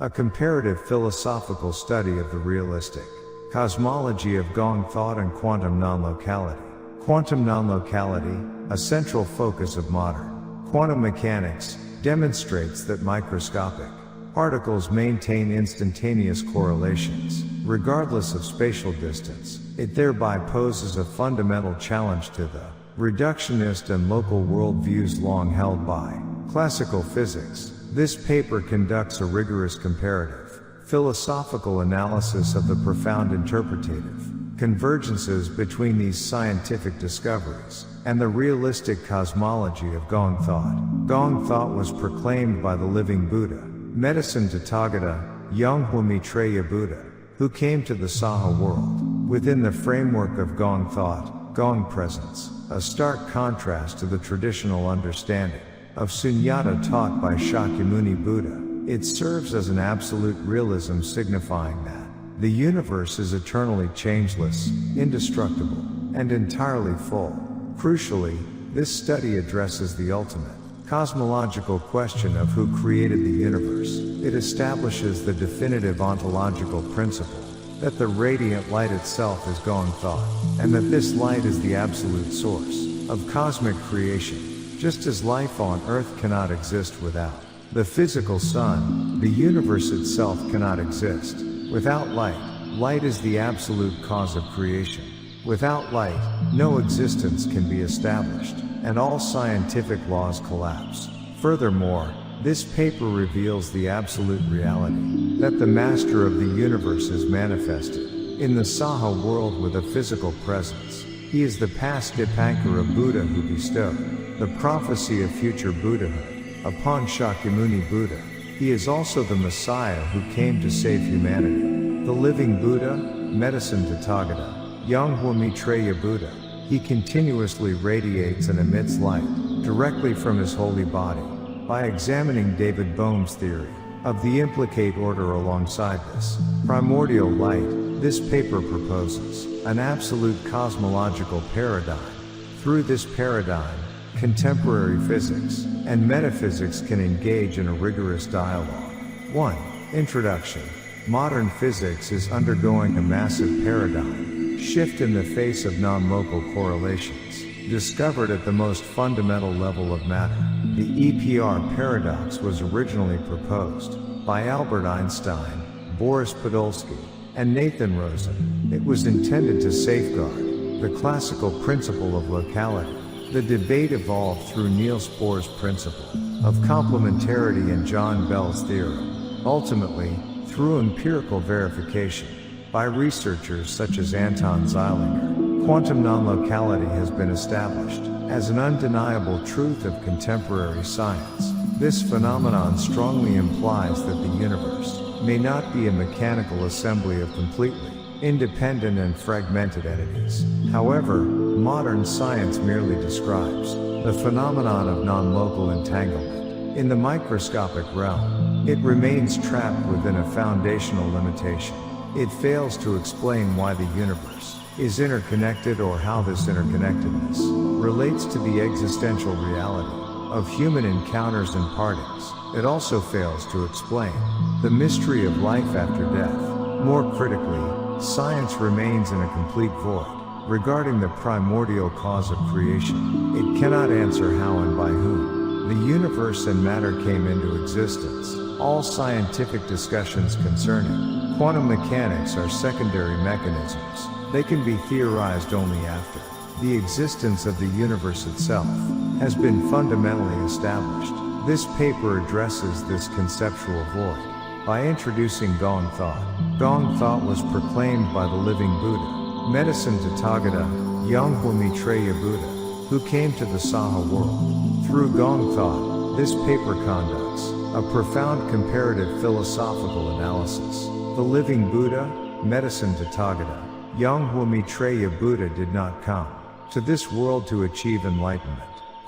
a comparative philosophical study of the realistic cosmology of Gong Thought and quantum non-locality. Quantum non-locality, a central focus of modern quantum mechanics, demonstrates that microscopic particles maintain instantaneous correlations, regardless of spatial distance. It thereby poses a fundamental challenge to the reductionist and local worldviews long held by classical physics. This paper conducts a rigorous comparative philosophical analysis of the profound interpretative convergences between these scientific discoveries and the realistic cosmology of Gong Thought. Gong Thought was proclaimed by the living Buddha, medicine Tathagata, Yonghwa Maitreya Buddha, who came to the Saha world within the framework of Gong Thought, Gong presence, a stark contrast to the traditional understanding of Sunyata taught by Shakyamuni Buddha. It serves as an absolute realism signifying that the universe is eternally changeless, indestructible, and entirely full. Crucially, this study addresses the ultimate cosmological question of who created the universe. It establishes the definitive ontological principle that the radiant light itself is Gong Thought, and that this light is the absolute source of cosmic creation. Just as life on Earth cannot exist without the physical sun, the universe itself cannot exist without light. Light is the absolute cause of creation. Without light, no existence can be established, and all scientific laws collapse. Furthermore, this paper reveals the absolute reality that the master of the universe is manifested in the Saha world with a physical presence. He is the past Dipankara Buddha who bestowed the prophecy of future Buddhahood upon Shakyamuni Buddha. He is also the Messiah who came to save humanity. The living Buddha, medicine Tathagata, Yonghwa Maitreya Buddha. He continuously radiates and emits light directly from his holy body. By examining David Bohm's theory of the implicate order alongside this primordial light, this paper proposes an absolute cosmological paradigm. Through this paradigm, contemporary physics and metaphysics can engage in a rigorous dialogue. 1. Introduction. Modern physics is undergoing a massive paradigm shift in the face of non-local correlations, discovered at the most fundamental level of matter. The EPR paradox was originally proposed by Albert Einstein, Boris Podolsky, and Nathan Rosen. It was intended to safeguard the classical principle of locality. The debate evolved through Niels Bohr's principle of complementarity and John Bell's theorem. Ultimately, through empirical verification by researchers such as Anton Zeilinger, quantum non-locality has been established as an undeniable truth of contemporary science. This phenomenon strongly implies that the universe may not be a mechanical assembly of completely independent and fragmented entities. However, modern science merely describes the phenomenon of non-local entanglement. In the microscopic realm, it remains trapped within a foundational limitation. It fails to explain why the universe is interconnected or how this interconnectedness relates to the existential reality of human encounters and partings. It also fails to explain the mystery of life after death. More critically, science remains in a complete void regarding the primordial cause of creation. It cannot answer how and by whom the universe and matter came into existence. All scientific discussions concerning quantum mechanics are secondary mechanisms. They can be theorized only after the existence of the universe itself has been fundamentally established. This paper addresses this conceptual void by introducing Gong Thought. Gong Thought was proclaimed by the living Buddha, medicine Tathagata, Yonghwa Maitreya Buddha, who came to the Saha world. Through Gong Thought, this paper conducts a profound comparative philosophical analysis. The living Buddha, medicine Tathagata, Yonghwa Maitreya Buddha did not come to this world to achieve enlightenment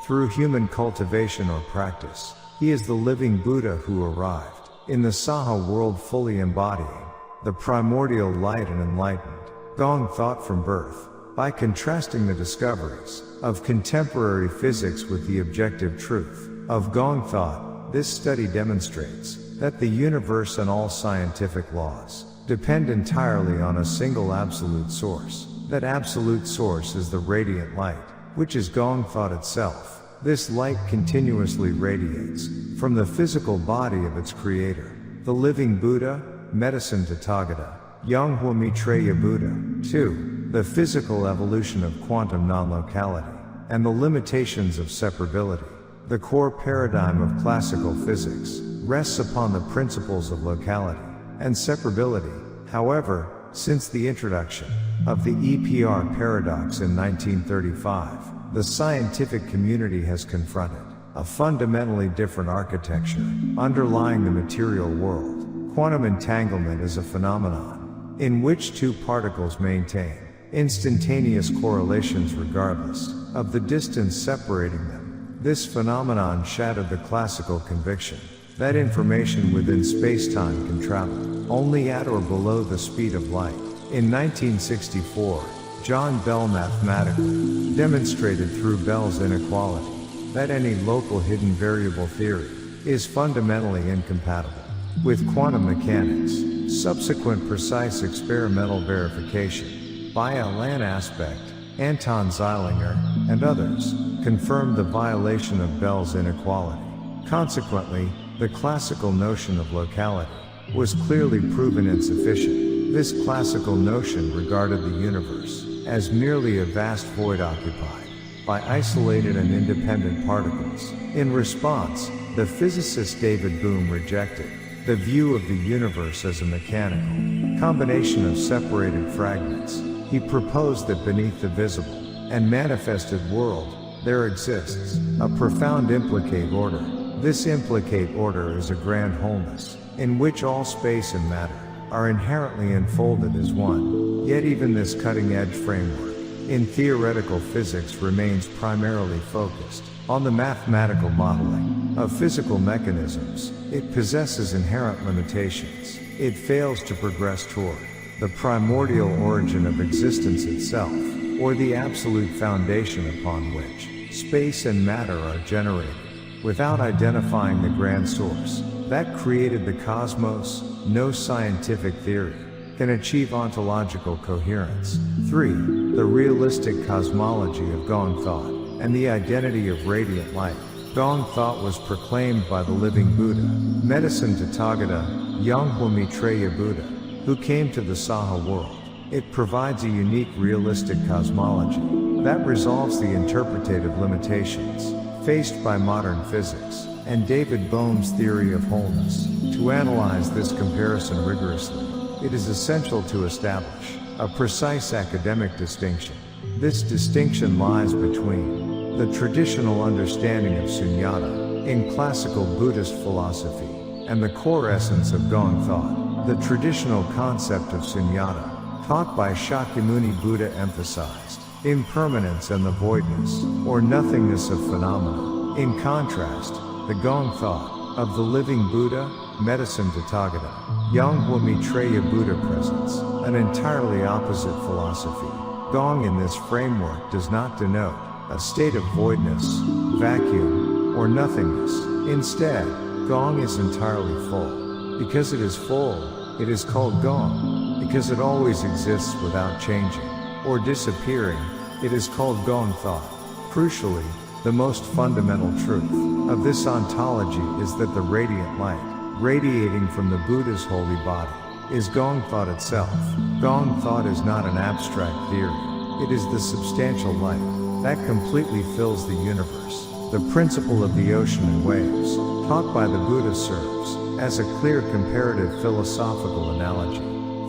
through human cultivation or practice. He is the living Buddha who arrived in the Saha world fully embodying the primordial light and enlightened Gong Thought from birth. By contrasting the discoveries of contemporary physics with the objective truth of Gong Thought, this study demonstrates that the universe and all scientific laws depend entirely on a single absolute source. That absolute source is the radiant light, which is Gong Thought itself. This light continuously radiates from the physical body of its creator, the living Buddha, medicine Tathagata, Yonghwa Maitreya Buddha. 2. The physical evolution of quantum non-locality and the limitations of separability. The core paradigm of classical physics rests upon the principles of locality and separability. However, since the introduction of the EPR paradox in 1935, the scientific community has confronted a fundamentally different architecture underlying the material world. Quantum entanglement is a phenomenon in which two particles maintain instantaneous correlations regardless of the distance separating them. This phenomenon shattered the classical conviction that information within space-time can travel only at or below the speed of light. In 1964, John Bell mathematically demonstrated through Bell's inequality that any local hidden variable theory is fundamentally incompatible with quantum mechanics. Subsequent precise experimental verification by Alain Aspect, Anton Zeilinger, and others confirmed the violation of Bell's inequality. Consequently, the classical notion of locality was clearly proven insufficient. This classical notion regarded the universe as merely a vast void occupied by isolated and independent particles. In response, the physicist David Bohm rejected the view of the universe as a mechanical combination of separated fragments. He proposed that beneath the visible and manifested world, there exists a profound implicate order. This implicate order is a grand wholeness, in which all space and matter are inherently enfolded as one. Yet even this cutting-edge framework in theoretical physics remains primarily focused on the mathematical modeling of physical mechanisms. It possesses inherent limitations. It fails to progress toward the primordial origin of existence itself, or the absolute foundation upon which space and matter are generated. Without identifying the grand source that created the cosmos, no scientific theory can achieve ontological coherence. 3. The realistic cosmology of Gong Thought and the identity of radiant light. Gong Thought was proclaimed by the living Buddha, medicine Tathagata, Yonghwa Maitreya Buddha, who came to the Saha world. It provides a unique realistic cosmology that resolves the interpretative limitations faced by modern physics and David Bohm's theory of wholeness. To analyze this comparison rigorously, it is essential to establish a precise academic distinction. This distinction lies between the traditional understanding of sunyata in classical Buddhist philosophy and the core essence of Gong Thought. The traditional concept of sunyata, taught by Shakyamuni Buddha, emphasized impermanence and the voidness, or nothingness of phenomena. In contrast, the Gong Thought of the living Buddha, medicine Tathagata, Yonghwa Maitreya Buddha presents an entirely opposite philosophy. Gong in this framework does not denote a state of voidness, vacuum, or nothingness. Instead, Gong is entirely full. Because it is full, it is called Gong. Because it always exists without changing or disappearing, it is called Gong Thought. Crucially, the most fundamental truth of this ontology is that the radiant light radiating from the Buddha's holy body is Gong Thought itself. Gong Thought is not an abstract theory. It is the substantial light that completely fills the universe. The principle of the ocean and waves, taught by the Buddha, serves as a clear comparative philosophical analogy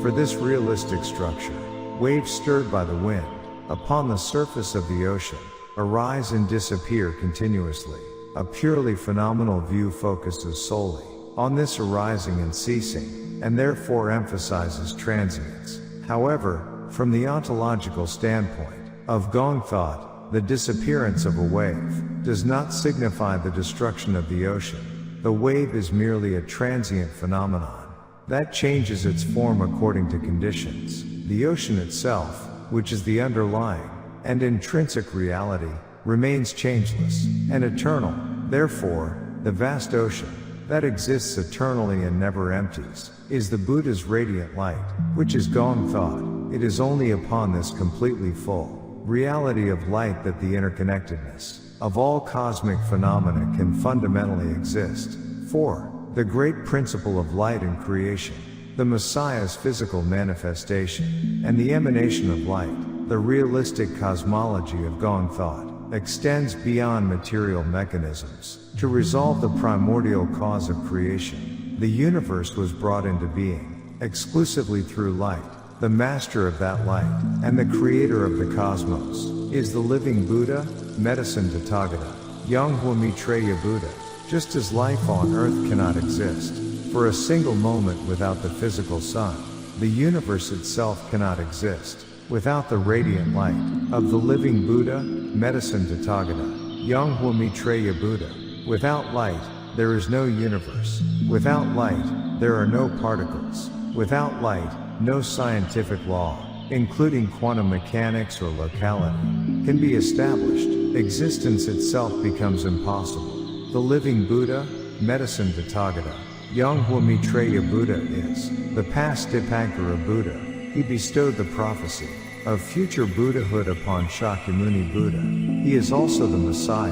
for this realistic structure. Waves stirred by the wind upon the surface of the ocean arise and disappear continuously. A purely phenomenal view focuses solely on this arising and ceasing, and therefore emphasizes transience. However, from the ontological standpoint of Gong Thought, the disappearance of a wave does not signify the destruction of the ocean. The wave is merely a transient phenomenon that changes its form according to conditions. The ocean itself, which is the underlying and intrinsic reality, remains changeless and eternal. Therefore, the vast ocean that exists eternally and never empties, is the Buddha's radiant light, which is Gong Thought. It is only upon this completely full reality of light that the interconnectedness of all cosmic phenomena can fundamentally exist. 4. The great principle of light in creation, the Messiah's physical manifestation, and the emanation of light, the realistic cosmology of Gong Thought, extends beyond material mechanisms to resolve the primordial cause of creation. The universe was brought into being exclusively through light. The master of that light, and the creator of the cosmos, is the living Buddha, medicine Tathagata, Yonghwa Maitreya Buddha. Just as life on earth cannot exist for a single moment without the physical sun, the universe itself cannot exist without the radiant light of the living Buddha, medicine Tathagata, Yonghwa Maitreya Buddha. Without light, there is no universe. Without light, there are no particles. Without light, no scientific law, including quantum mechanics or locality, can be established. Existence itself becomes impossible. The living Buddha, medicine Tathagata, Yonghwa Maitreya Buddha is the past Dipankara Buddha. He bestowed the prophecy of future Buddhahood upon Shakyamuni Buddha. He is also the Messiah,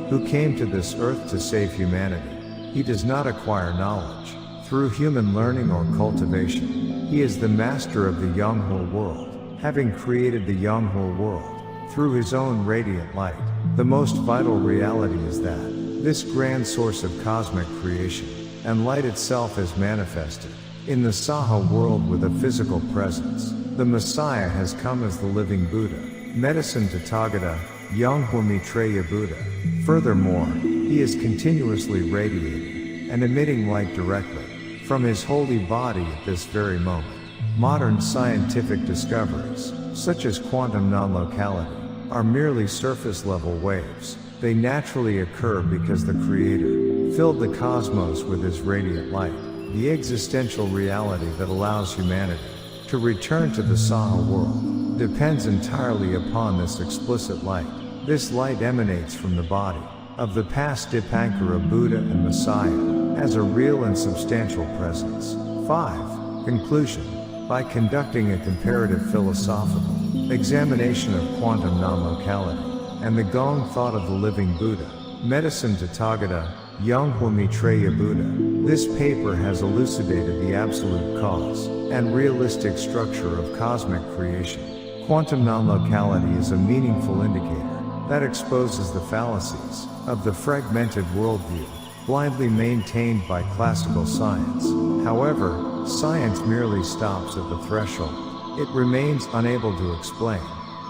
who came to this earth to save humanity. He does not acquire knowledge through human learning or cultivation. He is the master of the Yonghwa world, having created the Yonghwa world through his own radiant light. The most vital reality is that this grand source of cosmic creation and light itself is manifested in the Saha world with a physical presence. The Messiah has come as the living Buddha, medicine Tathagata, Yonghwa Maitreya Buddha. Furthermore, he is continuously radiating and emitting light directly from his holy body at this very moment. Modern scientific discoveries, such as quantum non-locality, are merely surface-level waves. They naturally occur because the Creator filled the cosmos with his radiant light. The existential reality that allows humanity to return to the Saha world depends entirely upon this explicit light. This light emanates from the body of the past Dipankara Buddha and Messiah as a real and substantial presence. 5. Conclusion. By conducting a comparative philosophical examination of quantum non-locality and the Gong Thought of the living Buddha, medicine Tathagata, Yonghwa Maitreya Buddha, this paper has elucidated the absolute cause and realistic structure of cosmic creation. Quantum non-locality is a meaningful indicator that exposes the fallacies of the fragmented worldview blindly maintained by classical science. However, science merely stops at the threshold. It remains unable to explain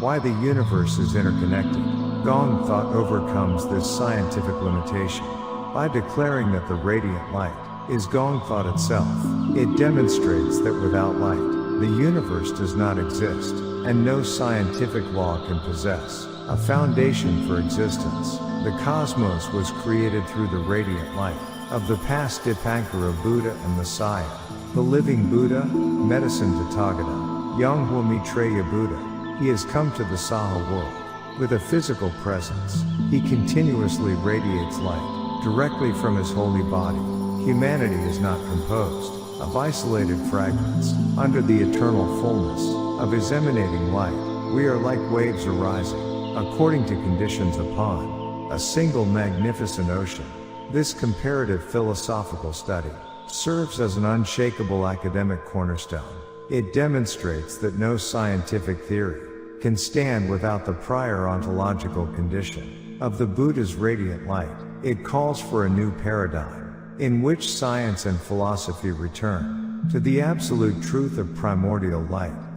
why the universe is interconnected. Gong Thought overcomes this scientific limitation by declaring that the radiant light is Gong Thought itself. It demonstrates that without light, the universe does not exist, and no scientific law can possess a foundation for existence. The cosmos was created through the radiant light of the past Dipankara Buddha and Messiah, the living Buddha, medicine Tathagata, Yonghwa Maitreya Buddha. He has come to the Saha world with a physical presence. He continuously radiates light directly from his holy body. Humanity is not composed of isolated fragments. Under the eternal fullness of his emanating light, we are like waves arising, according to conditions upon a single magnificent ocean. This comparative philosophical study serves as an unshakable academic cornerstone. It demonstrates that no scientific theory can stand without the prior ontological condition of the Buddha's radiant light. It calls for a new paradigm in which science and philosophy return to the absolute truth of primordial light.